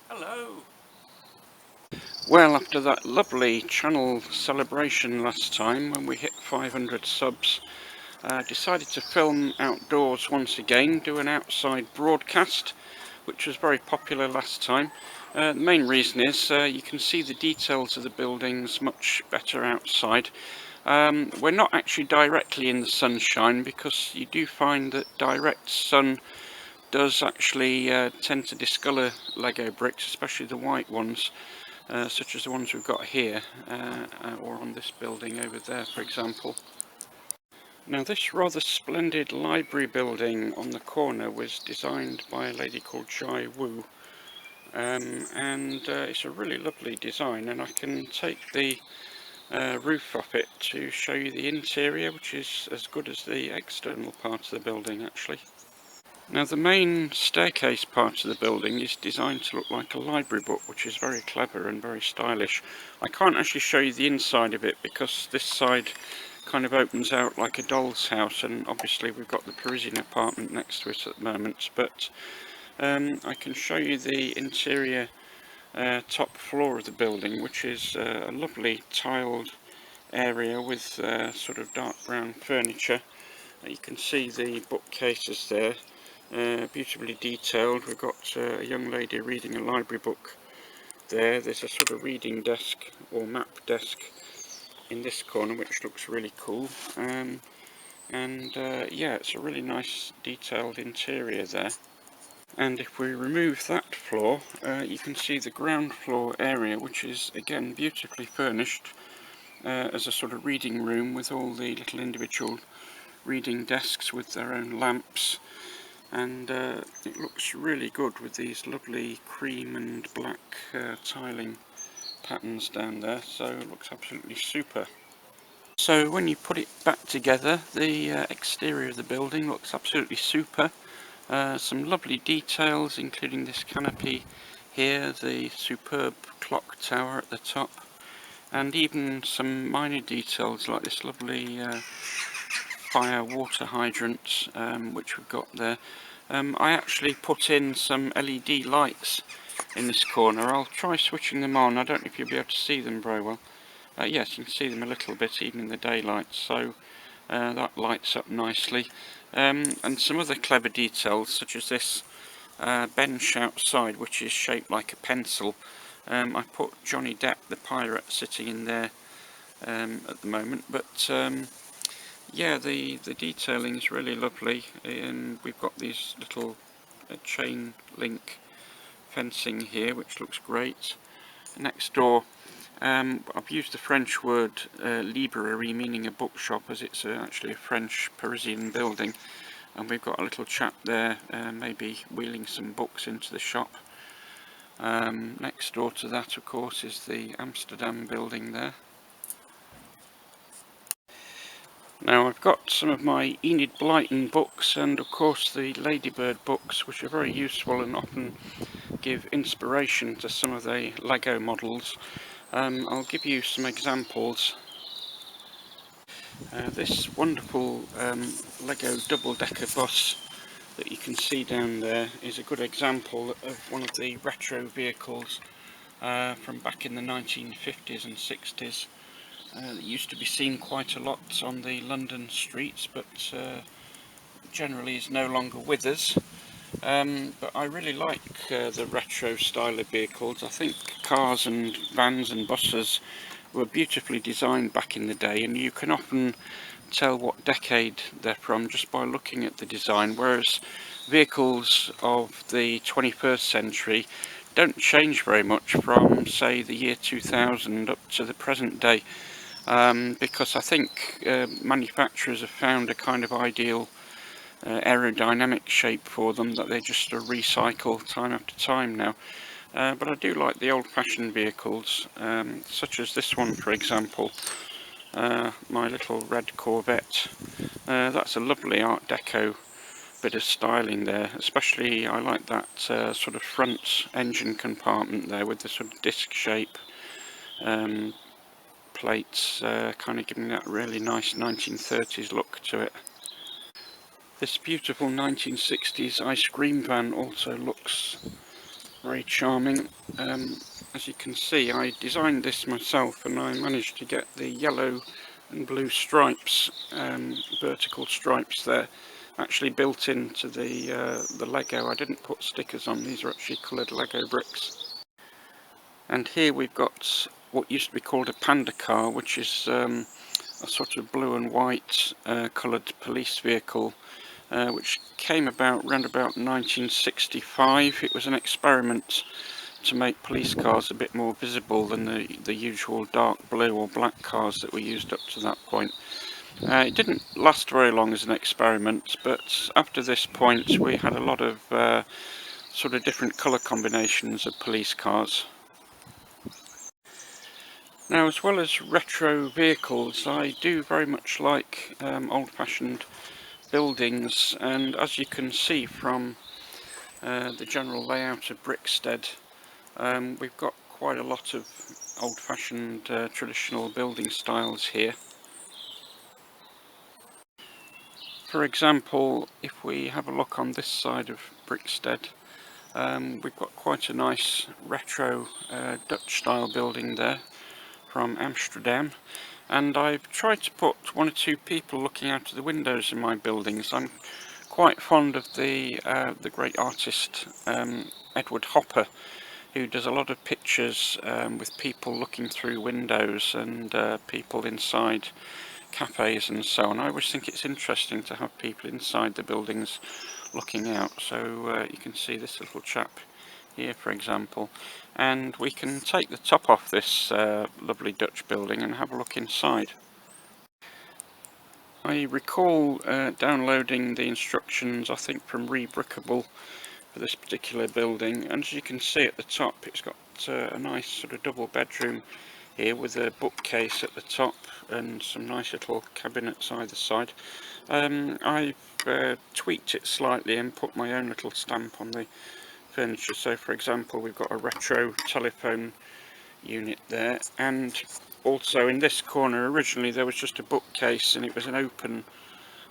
Hello! Well, after that lovely channel celebration last time when we hit 500 subs, decided to film outdoors once again, do an outside broadcast, which was very popular last time. The main reason is you can see the details of the buildings much better outside. We're not actually directly in the sunshine because you do find that direct sun does actually tend to discolour Lego bricks, especially the white ones. Such as the ones we've got here, or on this building over there, for example. Now, this rather splendid library building on the corner was designed by a lady called Jai Wu, and it's a really lovely design, and I can take the roof off it to show you the interior, which is as good as the external part of the building, actually. Now, the main staircase part of the building is designed to look like a library book, which is very clever and very stylish. I can't actually show you the inside of it because this side kind of opens out like a doll's house, and obviously we've got the Parisian apartment next to it at the moment, but I can show you the interior top floor of the building, which is a lovely tiled area with sort of dark brown furniture. You can see the bookcases there. Beautifully detailed. We've got a young lady reading a library book there. There's a sort of reading desk or map desk in this corner, which looks really cool. Yeah, it's a really nice detailed interior there. And if we remove that floor, you can see the ground floor area, which is again beautifully furnished as a sort of reading room with all the little individual reading desks with their own lamps. And it looks really good with these lovely cream and black tiling patterns down there, so it looks absolutely super. So when you put it back together, the exterior of the building looks absolutely super. Some lovely details, including this canopy here, the superb clock tower at the top, and even some minor details like this lovely fire water hydrant which we've got there. I actually put in some LED lights in this corner. I'll try switching them on. I don't know if you'll be able to see them very well. Yes, you can see them a little bit even in the daylight, so that lights up nicely. And some other clever details, such as this bench outside, which is shaped like a pencil. I put Johnny Depp the pirate sitting in there at the moment, but yeah, the detailing is really lovely, and we've got these little chain link fencing here, which looks great. Next door, I've used the French word librairie, meaning a bookshop, as it's actually a French Parisian building, and we've got a little chap there maybe wheeling some books into the shop. Next door to that, of course, is the Amsterdam building there. Now, I've got some of my Enid Blyton books and of course the Ladybird books, which are very useful and often give inspiration to some of the Lego models. I'll give you some examples. This wonderful Lego double-decker bus that you can see down there is a good example of one of the retro vehicles from back in the 1950s and 60s. That used to be seen quite a lot on the London streets, but generally is no longer with us. But I really like the retro style of vehicles. I think cars and vans and buses were beautifully designed back in the day, and you can often tell what decade they're from just by looking at the design, whereas vehicles of the 21st century don't change very much from, say, the year 2000 up to the present day. Because I think manufacturers have found a kind of ideal aerodynamic shape for them that they just recycle time after time now. But I do like the old-fashioned vehicles, such as this one, for example, my little red Corvette. That's a lovely Art Deco bit of styling there, especially I like that sort of front engine compartment there with the sort of disc shape plates, kind of giving that really nice 1930s look to it. This beautiful 1960s ice cream van also looks very charming. As you can see, I designed this myself, and I managed to get the yellow and blue stripes, vertical stripes there, actually built into the Lego. I didn't put stickers on, these are actually coloured Lego bricks. And here we've got what used to be called a panda car, which is a sort of blue and white coloured police vehicle, which came about around about 1965. It was an experiment to make police cars a bit more visible than the usual dark blue or black cars that were used up to that point. It didn't last very long as an experiment, but after this point we had a lot of sort of different colour combinations of police cars. Now, as well as retro vehicles, I do very much like old-fashioned buildings, and as you can see from the general layout of Brickstead, we've got quite a lot of old-fashioned traditional building styles here. For example, if we have a look on this side of Brickstead, we've got quite a nice retro Dutch style building there from Amsterdam, and I've tried to put one or two people looking out of the windows in my buildings. I'm quite fond of the great artist Edward Hopper, who does a lot of pictures with people looking through windows and people inside cafes and so on. I always think it's interesting to have people inside the buildings looking out. So you can see this little chap here, for example, and we can take the top off this lovely Dutch building and have a look inside. I recall downloading the instructions, I think from Rebrickable, for this particular building, and as you can see at the top, it's got a nice sort of double bedroom here with a bookcase at the top and some nice little cabinets either side. I've tweaked it slightly and put my own little stamp on the furniture. So for example, we've got a retro telephone unit there, and also in this corner originally there was just a bookcase and it was an open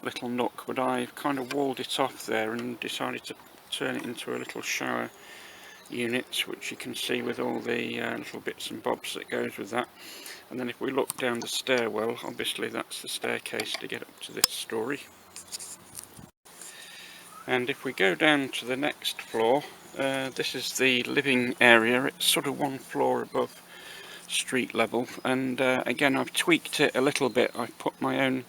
little nook, but I've kind of walled it off there and decided to turn it into a little shower unit, which you can see with all the little bits and bobs that goes with that. And then if we look down the stairwell, obviously that's the staircase to get up to this story. And if we go down to the next floor, this is the living area. It's sort of one floor above street level, and again I've tweaked it a little bit. I've put my own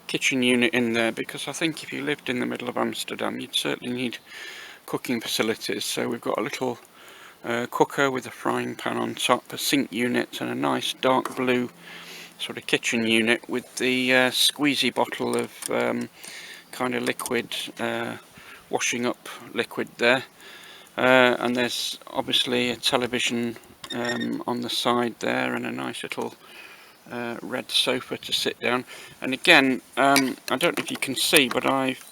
kitchen unit in there because I think if you lived in the middle of Amsterdam you'd certainly need cooking facilities. So we've got a little cooker with a frying pan on top, a sink unit, and a nice dark blue sort of kitchen unit with the squeezy bottle of kind of liquid, washing up liquid there, and there's obviously a television on the side there and a nice little red sofa to sit down. And again, I don't know if you can see, but I've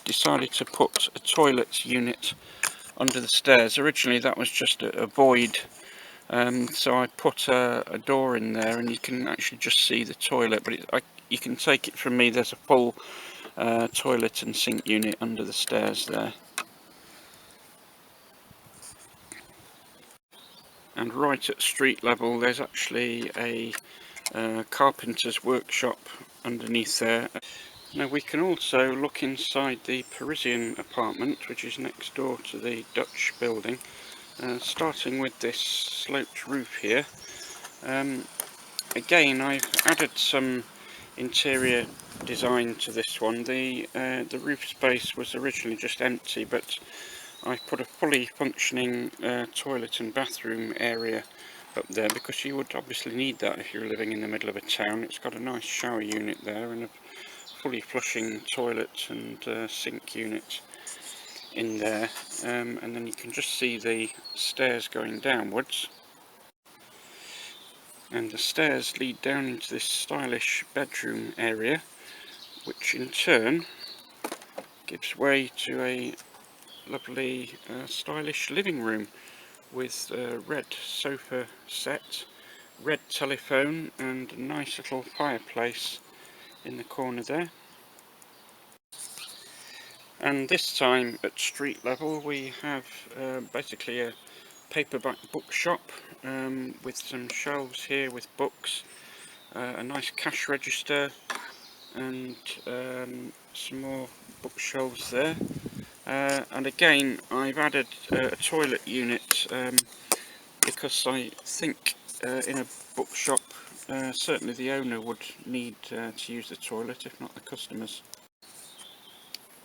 decided to put a toilet unit under the stairs. Originally that was just a void, so I put a door in there and you can actually just see the toilet, but you can take it from me, there's a full toilet and sink unit under the stairs there. And right at street level there's actually a carpenter's workshop underneath there. Now we can also look inside the Parisian apartment, which is next door to the Dutch building, starting with this sloped roof here. Again, I've added some interior design to this one. The roof space was originally just empty, but I've put a fully functioning toilet and bathroom area up there because you would obviously need that if you're living in the middle of a town. It's got a nice shower unit there and a fully flushing toilet and sink unit in there, and then you can just see the stairs going downwards, and the stairs lead down into this stylish bedroom area, which in turn gives way to a lovely stylish living room with a red sofa set, red telephone, and a nice little fireplace in the corner there. And this time at street level we have basically a paperback bookshop with some shelves here with books, a nice cash register, and some more bookshelves there. And again, I've added a toilet unit because I think in a bookshop certainly the owner would need to use the toilet, if not the customers.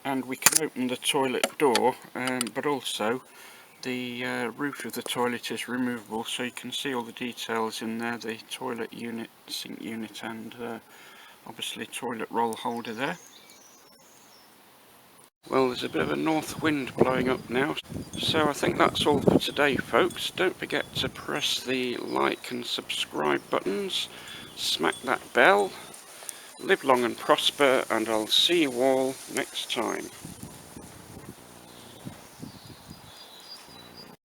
And we can open the toilet door, but also the roof of the toilet is removable, so you can see all the details in there, the toilet unit, sink unit, and obviously toilet roll holder there. Well, there's a bit of a north wind blowing up now, so I think that's all for today, folks. Don't forget to press the like and subscribe buttons, smack that bell, live long and prosper, and I'll see you all next time.